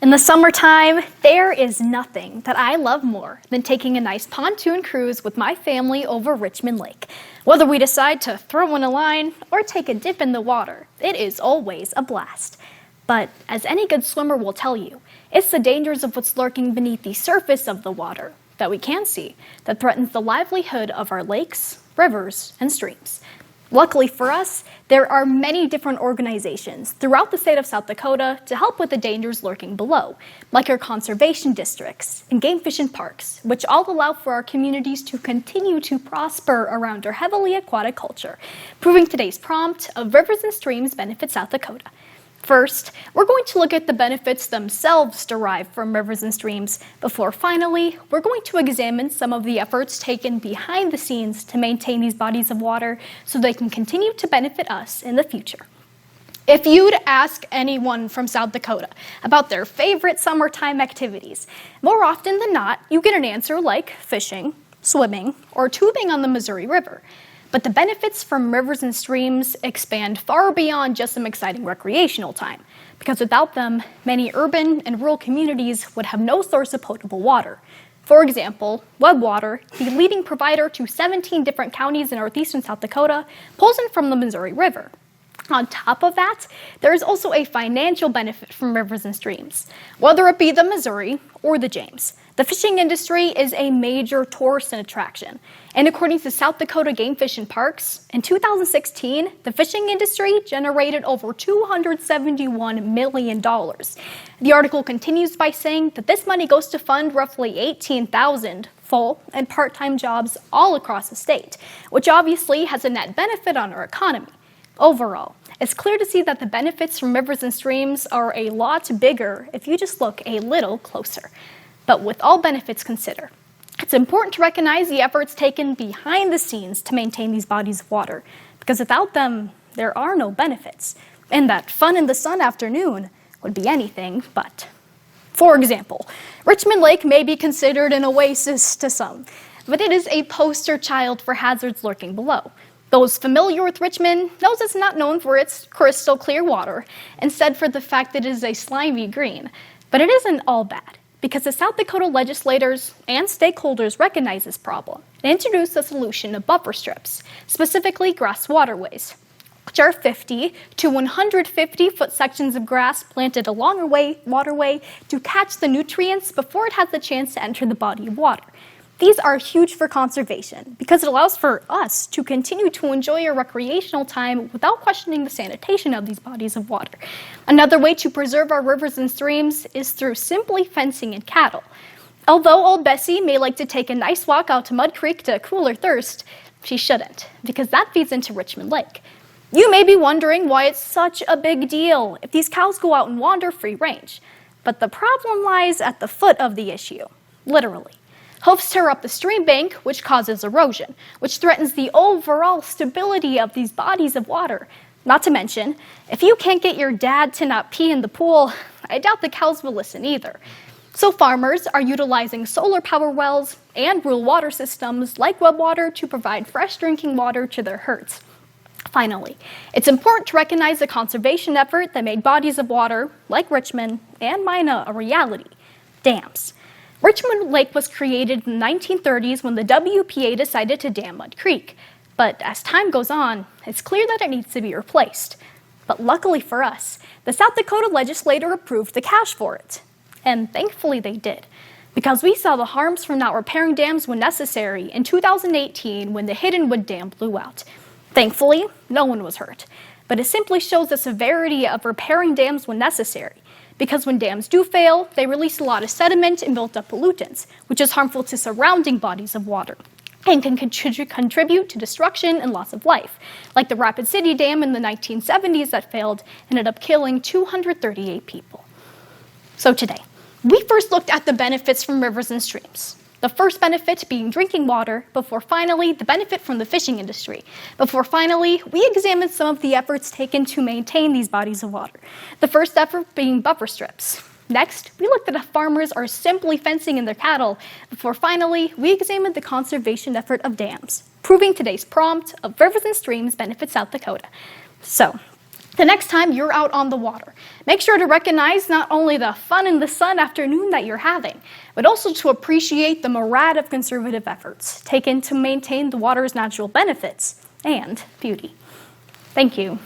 In the summertime, there is nothing that I love more than taking a nice pontoon cruise with my family over Richmond Lake. Whether we decide to throw in a line or take a dip in the water, it is always a blast. But as any good swimmer will tell you, it's the dangers of what's lurking beneath the surface of the water that we can see that threatens the livelihood of our lakes, rivers, and streams. Luckily for us, there are many different organizations throughout the state of South Dakota to help with the dangers lurking below, like our conservation districts and game fish and parks, which all allow for our communities to continue to prosper around our heavily aquatic culture, proving today's prompt of Rivers and Streams Benefit South Dakota. First, we're going to look at the benefits themselves derived from rivers and streams, before finally, we're going to examine some of the efforts taken behind the scenes to maintain these bodies of water so they can continue to benefit us in the future. If you'd ask anyone from South Dakota about their favorite summertime activities, more often than not, you get an answer like fishing, swimming, or tubing on the Missouri River. But the benefits from rivers and streams expand far beyond just some exciting recreational time, because without them, many urban and rural communities would have no source of potable water. For example, Water, the leading provider to 17 different counties in northeastern South Dakota, pulls in from the Missouri River. On top of that, there is also a financial benefit from rivers and streams, whether it be the Missouri or the James. The fishing industry is a major tourist attraction, and according to South Dakota Game Fish and Parks, in 2016, the fishing industry generated over $271 million. The article continues by saying that this money goes to fund roughly 18,000 full and part-time jobs all across the state, which obviously has a net benefit on our economy. Overall, it's clear to see that the benefits from rivers and streams are a lot bigger if you just look a little closer. But with all benefits considered, it's important to recognize the efforts taken behind the scenes to maintain these bodies of water, because without them, there are no benefits, and that fun in the sun afternoon would be anything but. For example, Richmond Lake may be considered an oasis to some, but it is a poster child for hazards lurking below. Those familiar with Richmond knows it's not known for its crystal clear water, instead for the fact that it is a slimy green. But it isn't all bad, because the South Dakota legislators and stakeholders recognize this problem and introduced a solution of buffer strips, specifically grass waterways, which are 50 to 150-foot sections of grass planted along a waterway to catch the nutrients before it has the chance to enter the body of water. These are huge for conservation because it allows for us to continue to enjoy our recreational time without questioning the sanitation of these bodies of water. Another way to preserve our rivers and streams is through simply fencing in cattle. Although old Bessie may like to take a nice walk out to Mud Creek to cool her thirst, she shouldn't, because that feeds into Richmond Lake. You may be wondering why it's such a big deal if these cows go out and wander free range. But the problem lies at the foot of the issue, literally. Hoofs tear up the stream bank, which causes erosion, which threatens the overall stability of these bodies of water. Not to mention, if you can't get your dad to not pee in the pool, I doubt the cows will listen either. So farmers are utilizing solar power wells and rural water systems like Water to provide fresh drinking water to their herds. Finally, it's important to recognize the conservation effort that made bodies of water, like Richmond and Mina, a reality: dams. Richmond Lake was created in the 1930s when the WPA decided to dam Mud Creek. But as time goes on, it's clear that it needs to be replaced. But luckily for us, the South Dakota legislature approved the cash for it. And thankfully they did, because we saw the harms from not repairing dams when necessary in 2018 when the Hidden Wood Dam blew out. Thankfully, no one was hurt. But it simply shows the severity of repairing dams when necessary. Because when dams do fail, they release a lot of sediment and built up pollutants, which is harmful to surrounding bodies of water and can contribute to destruction and loss of life, like the Rapid City Dam in the 1970s that failed and ended up killing 238 people. So today, we first looked at the benefits from rivers and streams. The first benefit being drinking water, before finally the benefit from the fishing industry. Before finally, we examined some of the efforts taken to maintain these bodies of water. The first effort being buffer strips. Next, we looked at how farmers are simply fencing in their cattle. Before finally, we examined the conservation effort of dams, proving today's prompt of Rivers and Streams Benefit South Dakota. So, The next time you're out on the water, make sure to recognize not only the fun in the sun afternoon that you're having, but also to appreciate the myriad of conservative efforts taken to maintain the water's natural benefits and beauty. Thank you.